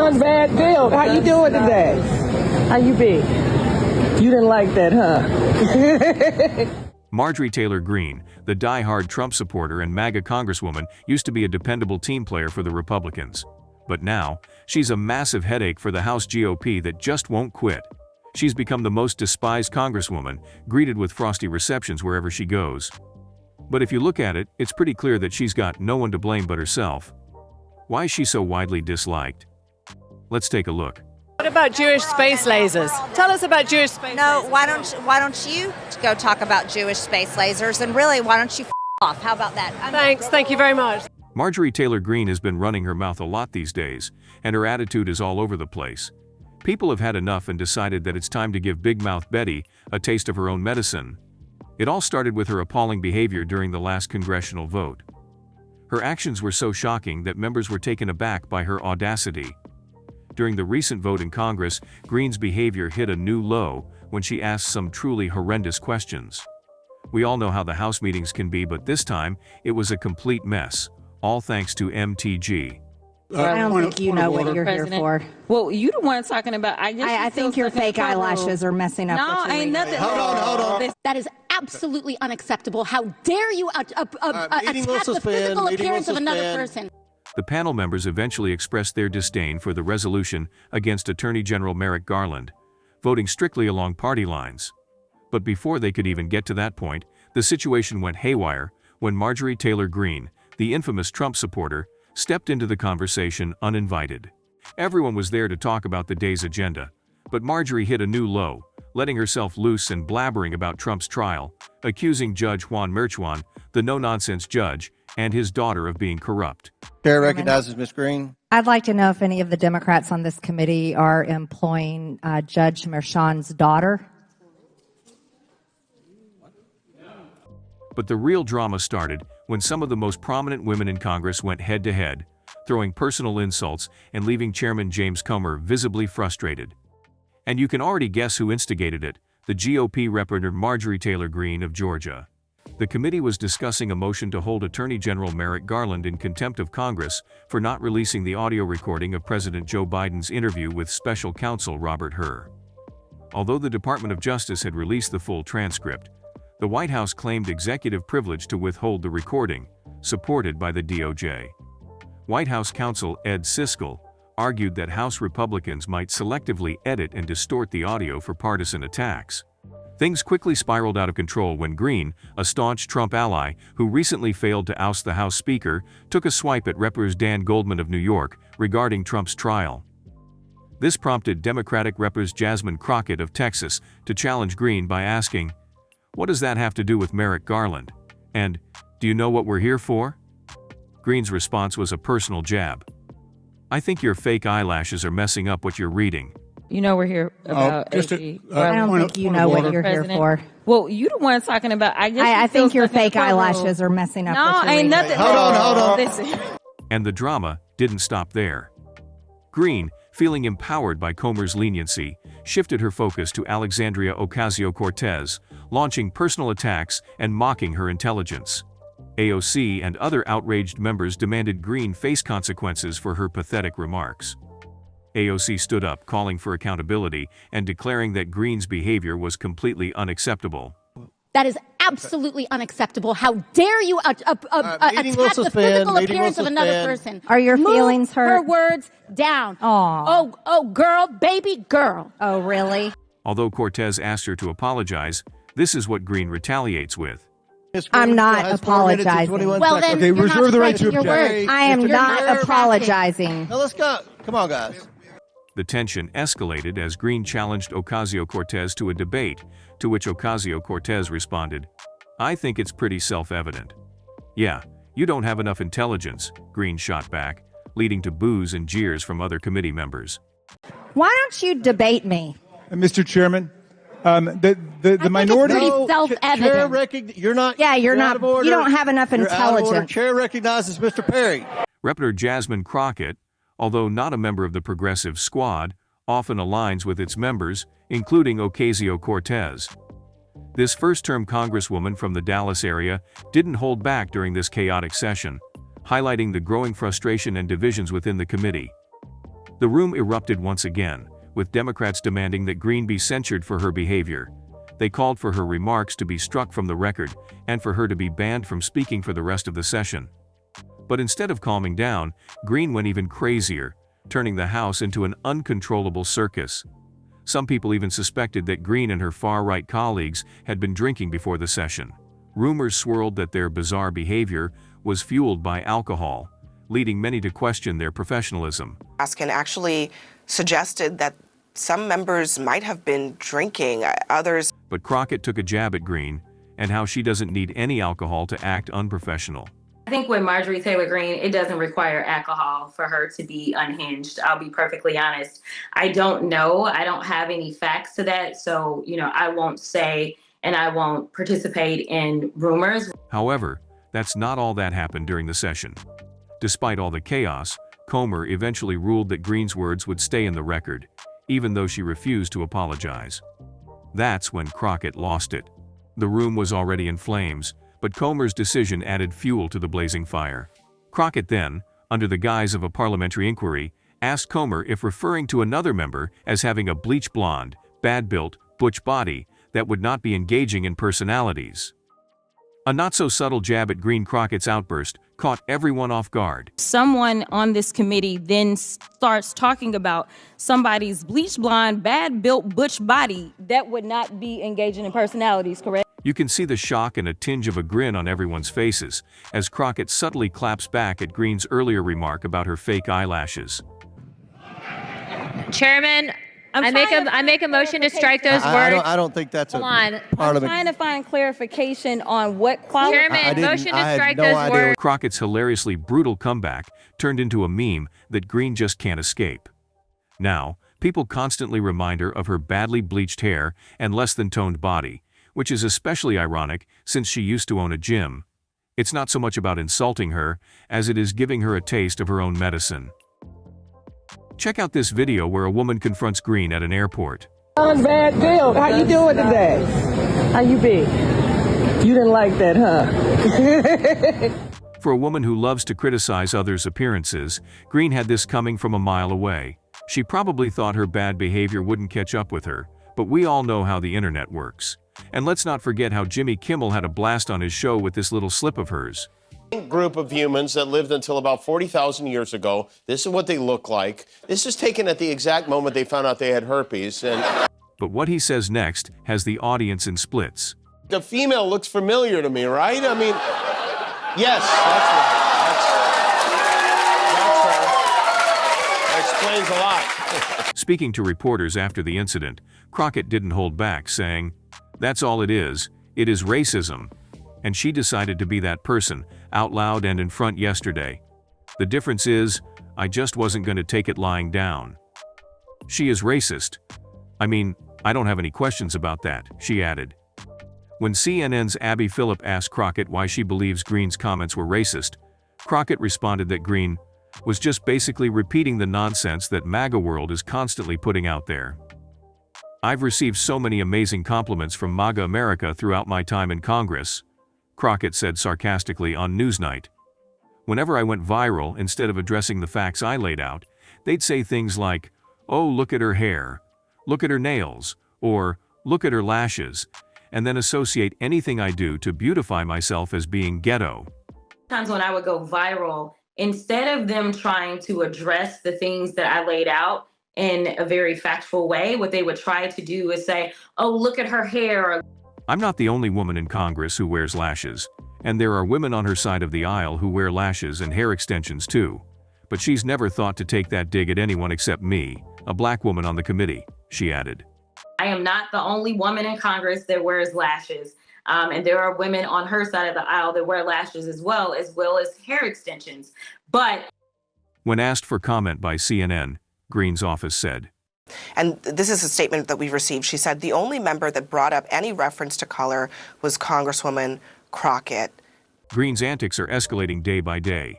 one bad deal. How you doing today? How you be? You didn't like that, huh? Marjorie Taylor Greene, the die-hard Trump supporter and MAGA congresswoman, used to be a dependable team player for the Republicans. But now, she's a massive headache for the House GOP that just won't quit. She's become the most despised congresswoman, greeted with frosty receptions wherever she goes. But if you look at it, it's pretty clear that she's got no one to blame but herself. Why is she so widely disliked? Let's take a look. What about Jewish space lasers? Tell us about Jewish space lasers. No, why don't you go talk about Jewish space lasers, and really, why don't you off? How about that? Thanks, thank you very much. Marjorie Taylor Greene has been running her mouth a lot these days, and her attitude is all over the place. People have had enough and decided that it's time to give Big Mouth Betty a taste of her own medicine. It all started with her appalling behavior during the last congressional vote. Her actions were so shocking that members were taken aback by her audacity. During the recent vote in Congress, Greene's behavior hit a new low when she asked some truly horrendous questions. We all know how the House meetings can be, but this time, it was a complete mess, all thanks to MTG. I don't think you know what you're here for. Well, you the one talking about. I think your fake eyelashes are messing up. No, ain't nothing. Hold on. That is absolutely unacceptable. How dare you attack the physical appearance of another person? The panel members eventually expressed their disdain for the resolution against Attorney General Merrick Garland, voting strictly along party lines. But before they could even get to that point, the situation went haywire when Marjorie Taylor Greene, the infamous Trump supporter, stepped into the conversation uninvited. Everyone was there to talk about the day's agenda, but Marjorie hit a new low, letting herself loose and blabbering about Trump's trial, accusing Judge Juan Merchan, the no-nonsense judge, and his daughter of being corrupt. Chair recognizes Ms. Greene. I'd like to know if any of the Democrats on this committee are employing Judge Merchan's daughter. But the real drama started when some of the most prominent women in Congress went head-to-head, throwing personal insults and leaving Chairman James Comer visibly frustrated. And you can already guess who instigated it, the GOP Representative Marjorie Taylor Greene of Georgia. The committee was discussing a motion to hold Attorney General Merrick Garland in contempt of Congress for not releasing the audio recording of President Joe Biden's interview with Special Counsel Robert Hur. Although the Department of Justice had released the full transcript, the White House claimed executive privilege to withhold the recording, supported by the DOJ. White House counsel Ed Siskel argued that House Republicans might selectively edit and distort the audio for partisan attacks. Things quickly spiraled out of control when Greene, a staunch Trump ally who recently failed to oust the House Speaker, took a swipe at Representative Dan Goldman of New York regarding Trump's trial. This prompted Democratic Representative Jasmine Crockett of Texas to challenge Greene by asking, "What does that have to do with Merrick Garland? And, do you know what we're here for?" Greene's response was a personal jab. "I think your fake eyelashes are messing up what you're reading." You know we're here about AG. I don't think you know what you're here for. Well, you the one talking about. I think your fake eyelashes are messing up. No, ain't nothing. Hold on. Listen. And the drama didn't stop there. Greene, feeling empowered by Comer's leniency, shifted her focus to Alexandria Ocasio-Cortez, launching personal attacks and mocking her intelligence. AOC and other outraged members demanded Greene face consequences for her pathetic remarks. AOC stood up, calling for accountability and declaring that Greene's behavior was completely unacceptable. That is absolutely unacceptable. How dare you attack the physical appearance of another person? Are your feelings hurt? Her words down. Aww. Oh, girl, baby girl. Oh, really? Although Cortez asked her to apologize, this is what Greene retaliates with. I'm not apologizing. Well, then Okay, you're reserve not the right to your object. words. I am You're not apologizing. Now let's go. Come on, guys. The tension escalated as Greene challenged Ocasio-Cortez to a debate, to which Ocasio-Cortez responded, "I think it's pretty self-evident." "Yeah, you don't have enough intelligence," Greene shot back, leading to boos and jeers from other committee members. Why don't you debate me? Mr. Chairman, the minority. Pretty self-evident. You're not. Yeah, you're not. Out of order. You don't have enough You're out of order. intelligence. Chair recognizes Mr. Perry. Representative Jasmine Crockett, although not a member of the Progressive Squad, often aligns with its members, including Ocasio-Cortez. This first-term congresswoman from the Dallas area didn't hold back during this chaotic session, highlighting the growing frustration and divisions within the committee. The room erupted once again, with Democrats demanding that Greene be censured for her behavior. They called for her remarks to be struck from the record and for her to be banned from speaking for the rest of the session. But instead of calming down, Greene went even crazier, turning the House into an uncontrollable circus. Some people even suspected that Greene and her far-right colleagues had been drinking before the session. Rumors swirled that their bizarre behavior was fueled by alcohol, leading many to question their professionalism. Askin actually suggested that some members might have been drinking, others. But Crockett took a jab at Greene and how she doesn't need any alcohol to act unprofessional. I think with Marjorie Taylor Greene, it doesn't require alcohol for her to be unhinged. I'll be perfectly honest. I don't know. I don't have any facts to that. So, I won't say and I won't participate in rumors. However, that's not all that happened during the session. Despite all the chaos, Comer eventually ruled that Greene's words would stay in the record, even though she refused to apologize. That's when Crockett lost it. The room was already in flames, but Comer's decision added fuel to the blazing fire. Crockett then, under the guise of a parliamentary inquiry, asked Comer if referring to another member as having a bleach blonde, bad-built, butch body that would not be engaging in personalities. A not-so-subtle jab at Greene. Crockett's outburst caught everyone off guard. Someone on this committee then starts talking about somebody's bleach blonde, bad-built butch body that would not be engaging in personalities, correct? You can see the shock and a tinge of a grin on everyone's faces as Crockett subtly claps back at Greene's earlier remark about her fake eyelashes. Chairman, I make a motion to strike those words. I don't think that's I'm trying to find clarification on what quality. Chairman, motion to strike those words. Crockett's hilariously brutal comeback turned into a meme that Greene just can't escape. Now, people constantly remind her of her badly bleached hair and less than toned body, which is especially ironic since she used to own a gym. It's not so much about insulting her as it is giving her a taste of her own medicine. Check out this video where a woman confronts Greene at an airport. Bad deal. How you doing today? How you be? You didn't like that, huh? For a woman who loves to criticize others' appearances, Greene had this coming from a mile away. She probably thought her bad behavior wouldn't catch up with her, but we all know how the internet works. And let's not forget how Jimmy Kimmel had a blast on his show with this little slip of hers. Group of humans that lived until about 40,000 years ago. This is what they look like. This is taken at the exact moment they found out they had herpes. But what he says next has the audience in splits. The female looks familiar to me, right? I mean, yes, that's her. That explains a lot. Speaking to reporters after the incident, Crockett didn't hold back, saying, "That's all it is racism." And she decided to be that person, out loud and in front yesterday. The difference is, I just wasn't going to take it lying down. She is racist. I mean, I don't have any questions about that, she added. When CNN's Abby Phillip asked Crockett why she believes Greene's comments were racist, Crockett responded that Greene was just basically repeating the nonsense that MAGA world is constantly putting out there. I've received so many amazing compliments from MAGA America throughout my time in Congress, Crockett said sarcastically on Newsnight. Whenever I went viral, instead of addressing the facts I laid out, they'd say things like, "Oh, look at her hair, look at her nails," or "look at her lashes," and then associate anything I do to beautify myself as being ghetto. Times when I would go viral, instead of them trying to address the things that I laid out in a very factual way, what they would try to do is say, "Oh, look at her hair." I'm not the only woman in Congress who wears lashes, and there are women on her side of the aisle who wear lashes and hair extensions too. But she's never thought to take that dig at anyone except me, a black woman on the committee, she added. I am not the only woman in Congress that wears lashes. And there are women on her side of the aisle that wear lashes as well as hair extensions. But when asked for comment by CNN, Greene's office said, And this is a statement that we received. She said the only member that brought up any reference to color was Congresswoman Crockett. Greene's antics are escalating day by day.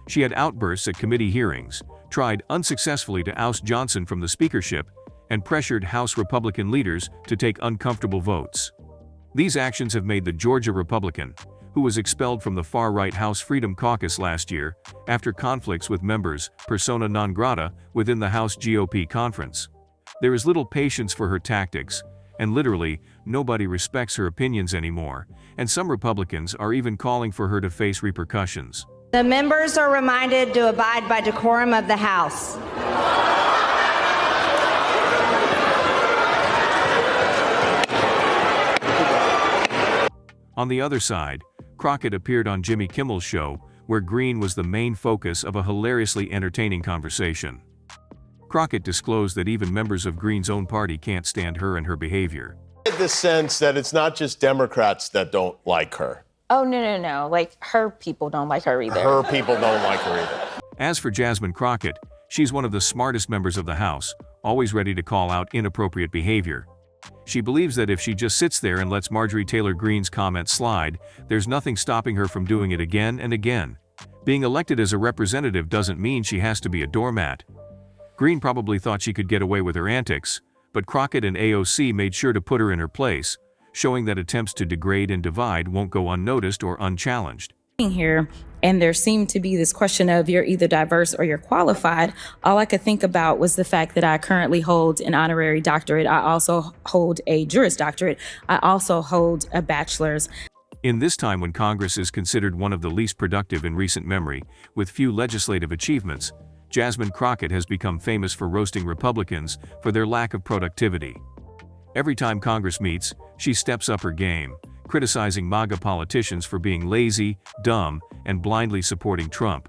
She had outbursts at committee hearings, tried unsuccessfully to oust Johnson from the speakership, and pressured House Republican leaders to take uncomfortable votes. These actions have made the Georgia Republican, who was expelled from the far-right House Freedom Caucus last year after conflicts with members, persona non grata, within the House GOP conference. There is little patience for her tactics, and literally, nobody respects her opinions anymore, and some Republicans are even calling for her to face repercussions. The members are reminded to abide by decorum of the House. On the other side, Crockett appeared on Jimmy Kimmel's show, where Greene was the main focus of a hilariously entertaining conversation. Crockett disclosed that even members of Greene's own party can't stand her and her behavior. I get the sense that it's not just Democrats that don't like her. Oh, no. Like, her people don't like her either. Her people don't like her either. As for Jasmine Crockett, she's one of the smartest members of the House, always ready to call out inappropriate behavior. She believes that if she just sits there and lets Marjorie Taylor Greene's comments slide, there's nothing stopping her from doing it again and again. Being elected as a representative doesn't mean she has to be a doormat. Greene probably thought she could get away with her antics, but Crockett and AOC made sure to put her in her place, showing that attempts to degrade and divide won't go unnoticed or unchallenged. Here, and there seemed to be this question of you're either diverse or you're qualified. All I could think about was the fact that I currently hold an honorary doctorate. I also hold a Juris Doctorate. I also hold a bachelor's. In this time when Congress is considered one of the least productive in recent memory, with few legislative achievements, Jasmine Crockett has become famous for roasting Republicans for their lack of productivity. Every time Congress meets, she steps up her game, criticizing MAGA politicians for being lazy, dumb, and blindly supporting Trump.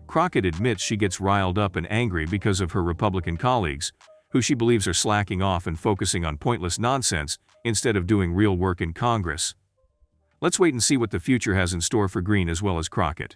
Crockett admits she gets riled up and angry because of her Republican colleagues, who she believes are slacking off and focusing on pointless nonsense instead of doing real work in Congress. Let's wait and see what the future has in store for Greene as well as Crockett.